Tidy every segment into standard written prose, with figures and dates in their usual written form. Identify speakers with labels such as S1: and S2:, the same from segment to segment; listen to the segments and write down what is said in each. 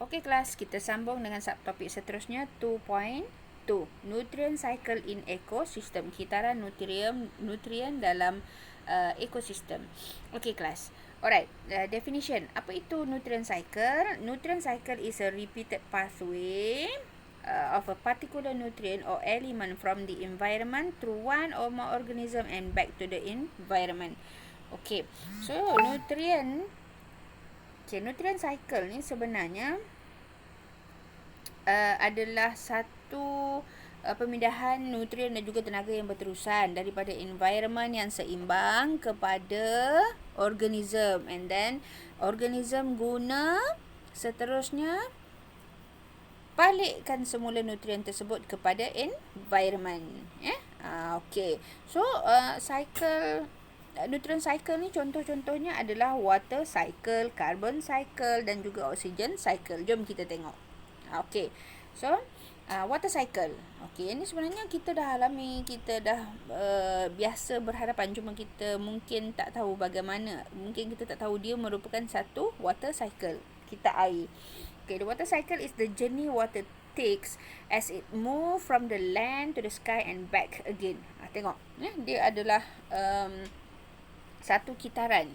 S1: Okey kelas, kita sambung dengan subtopik seterusnya 2.2. Nutrient cycle in ecosystem. Kitaran nutrien dalam ekosistem. Okey kelas. Alright, definition. Apa itu nutrient cycle? Nutrient cycle is a repeated pathway of a particular nutrient or element from the environment through one or more organism and back to the environment. Okey. So, nutrient cycle ni sebenarnya adalah satu pemindahan nutrien dan juga tenaga yang berterusan daripada environment yang seimbang kepada organism, and then organism guna seterusnya balikkan semula nutrien tersebut kepada environment. Okey. So cycle nutrient cycle ni contoh-contohnya adalah water cycle, carbon cycle dan juga oxygen cycle. Jom kita tengok. Okey. So, water cycle. Okey, ini sebenarnya kita dah alami, kita dah biasa berhadapan, cuma kita mungkin tak tahu bagaimana. Mungkin kita tak tahu dia merupakan satu water cycle. Kita air. Okay, the water cycle is the journey water takes as it move from the land to the sky and back again. Tengok. Dia adalah satu kitaran.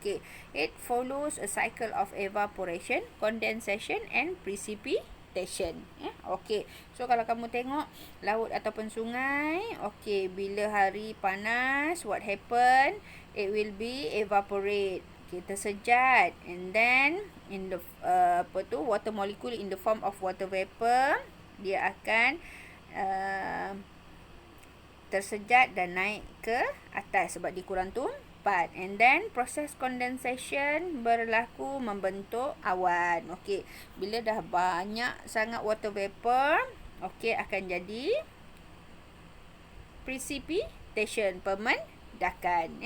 S1: Okay. It follows a cycle of evaporation, condensation and precipitation. Okay. So, kalau kamu tengok laut ataupun sungai, okay, bila hari panas, what happen? It will be evaporate. Okay, tersejat. And then, in the water molecule in the form of water vapor, dia akan tersejat dan naik ke atas sebab dia kurang tempat. And then proses condensation berlaku membentuk awan. Okey, bila dah banyak sangat water vapor, okey, akan jadi precipitation, pemendakan.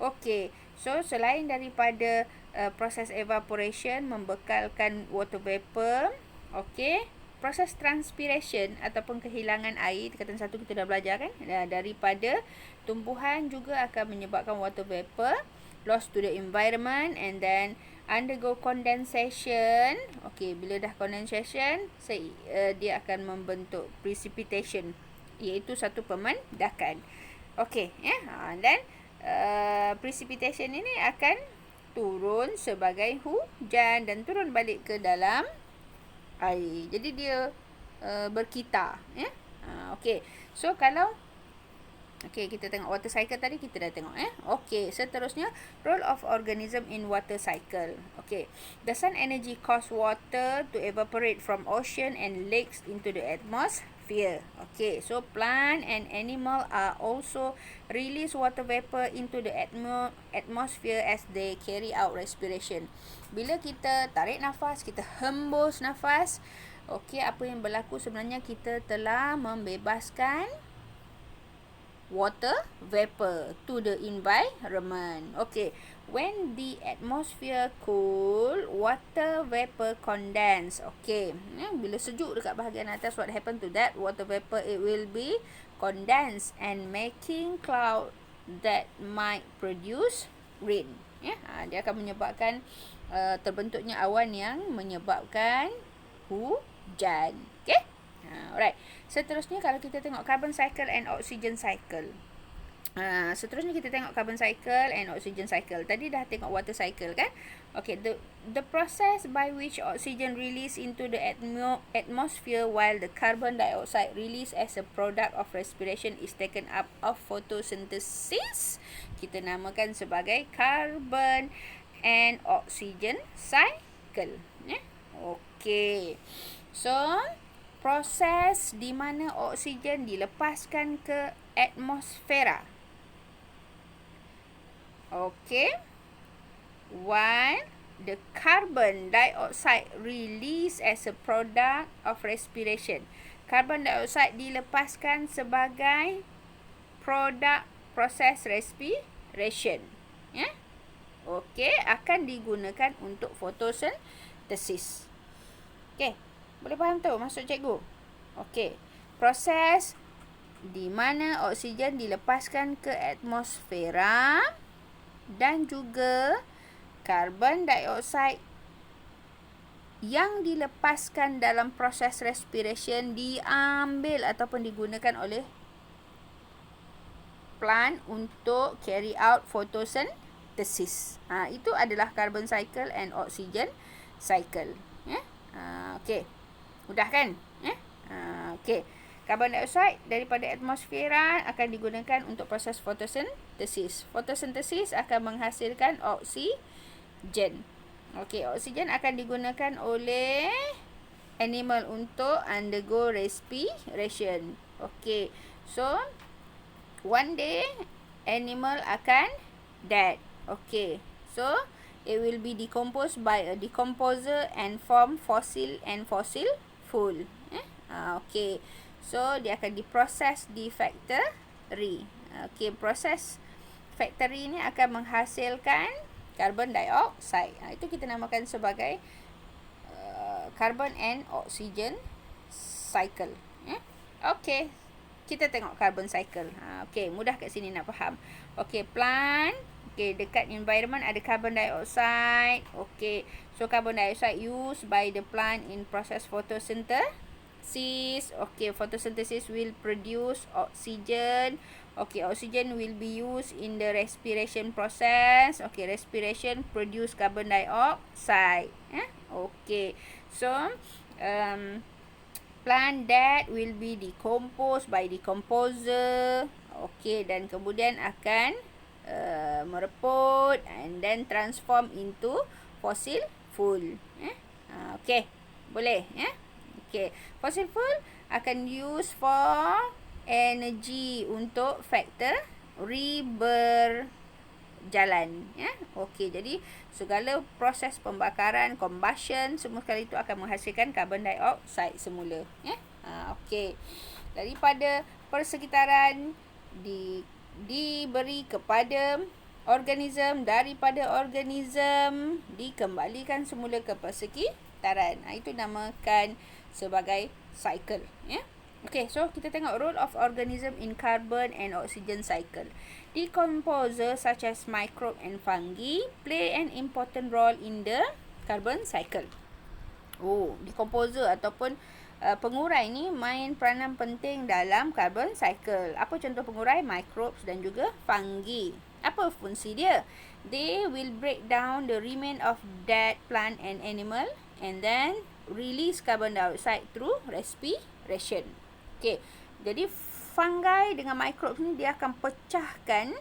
S1: Okey, so selain daripada proses evaporation membekalkan water vapor, okey, proses transpiration ataupun kehilangan air, tingkatan 1 kita dah belajar kan, daripada tumbuhan juga akan menyebabkan water vapor lost to the environment, and then undergo condensation. Okey, bila dah condensation, dia akan membentuk precipitation, iaitu satu pemendakan. Okey, dan precipitation ini akan turun sebagai hujan dan turun balik ke dalam air. Jadi dia berkitar. Okey. So kalau kita tengok water cycle tadi, kita dah tengok. Okey, seterusnya role of organism in water cycle. Okey. The sun energy cause water to evaporate from ocean and lakes into the atmosphere. Okey, so plant and animal are also release water vapor into the atmosphere as they carry out respiration. Bila kita tarik nafas, kita hembus nafas, okey, apa yang berlaku sebenarnya kita telah membebaskan water vapor to the environment. Okay, when the atmosphere cool, water vapor condense. Okay, bila sejuk dekat bahagian atas, what happen to that water vapor? It will be condensed and making cloud that might produce rain. Dia akan menyebabkan terbentuknya awan yang menyebabkan hujan. Okay. Alright. Seterusnya kalau kita tengok carbon cycle and oxygen cycle. Seterusnya kita tengok carbon cycle and oxygen cycle. Tadi dah tengok water cycle kan? Okay, the process by which oxygen release into the atmosphere while the carbon dioxide release as a product of respiration is taken up of photosynthesis. Kita namakan sebagai carbon and oxygen cycle. Okay. So, proses di mana oksigen dilepaskan ke atmosfera. Okey. While the carbon dioxide release as a product of respiration. Carbon dioxide dilepaskan sebagai produk proses respiration. Okey, akan digunakan untuk fotosintesis. Okey. Boleh faham tu maksud cikgu? Okey. Proses di mana oksigen dilepaskan ke atmosfera dan juga karbon dioksida yang dilepaskan dalam proses respiration diambil ataupun digunakan oleh plant untuk carry out photosynthesis. Itu adalah carbon cycle and oxygen cycle. Okey. Mudah kan? Okey. Karbon dioksida daripada atmosfera akan digunakan untuk proses fotosintesis. Fotosintesis akan menghasilkan oksigen. Okey, oksigen akan digunakan oleh animal untuk undergo respiration. Okey. So, one day animal akan dead. Okey. So, it will be decomposed by a decomposer and form fossil and fossil fuel. Okey. So, dia akan diproses di factory. Okey, proses factory ni akan menghasilkan carbon dioxide. Itu kita namakan sebagai carbon and oxygen cycle. Okey. Kita tengok carbon cycle. Okey, mudah kat sini nak faham. Okey, plant. Okey, dekat environment ada carbon dioxide. Okey, so carbon dioxide used by the plant in process photosynthesis. Okey, photosynthesis will produce oxygen. Okey, oxygen will be used in the respiration process. Okey, respiration produce carbon dioxide. Okey, so plant that will be decomposed by decomposer. Okey, dan kemudian akan mereput and then transform into fossil fuel. Okey, boleh okey, fossil fuel akan use for energy untuk factory berjalan. Okey, jadi segala proses pembakaran, combustion, semua sekali itu akan menghasilkan carbon dioxide semula. Okey, daripada persekitaran diberi kepada organism, daripada organism dikembalikan semula ke persekitaran. Itu namakan sebagai cycle. Okay, so kita tengok role of organism in carbon and oxygen cycle. Decomposer such as microbe and fungi play an important role in the carbon cycle. Decomposer ataupun pengurai ni main peranan penting dalam carbon cycle. Apa contoh pengurai? Microbes dan juga fungi. Apa fungsi dia? They will break down the remain of dead plant and animal and then release carbon dioxide through respiration. Okey, jadi fungi dengan microbes ni dia akan pecahkan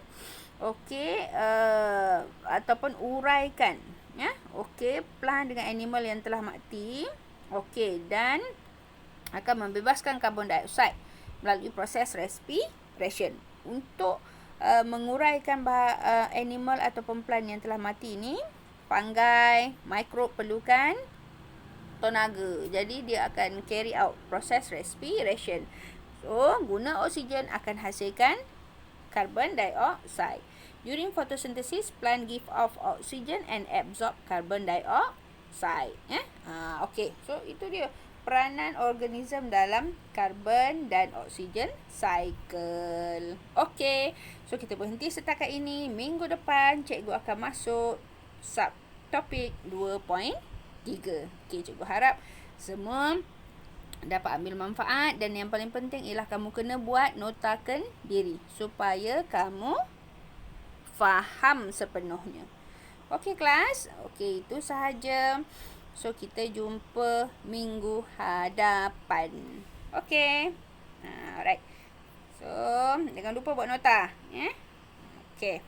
S1: ataupun uraikan plant dengan animal yang telah mati. Okey, dan akan membebaskan carbon dioxide melalui proses respiration. Untuk menguraikan animal ataupun plant yang telah mati ni, fungi, microbe perlukan tenaga. Jadi dia akan carry out proses respiration. So, guna oksigen akan hasilkan carbon dioxide. During photosynthesis, plant give off oxygen and absorb carbon dioxide. Okey, so itu dia peranan organism dalam carbon dan oksigen cycle. Okey, so kita berhenti setakat ini. Minggu depan cikgu akan masuk subtopik 2.3. Okey, cikgu harap semua dapat ambil manfaat dan yang paling penting ialah kamu kena buat notakan diri supaya kamu faham sepenuhnya. Okey kelas, okey itu sahaja. So kita jumpa minggu hadapan. Okey. Alright. So jangan lupa buat nota, Okey.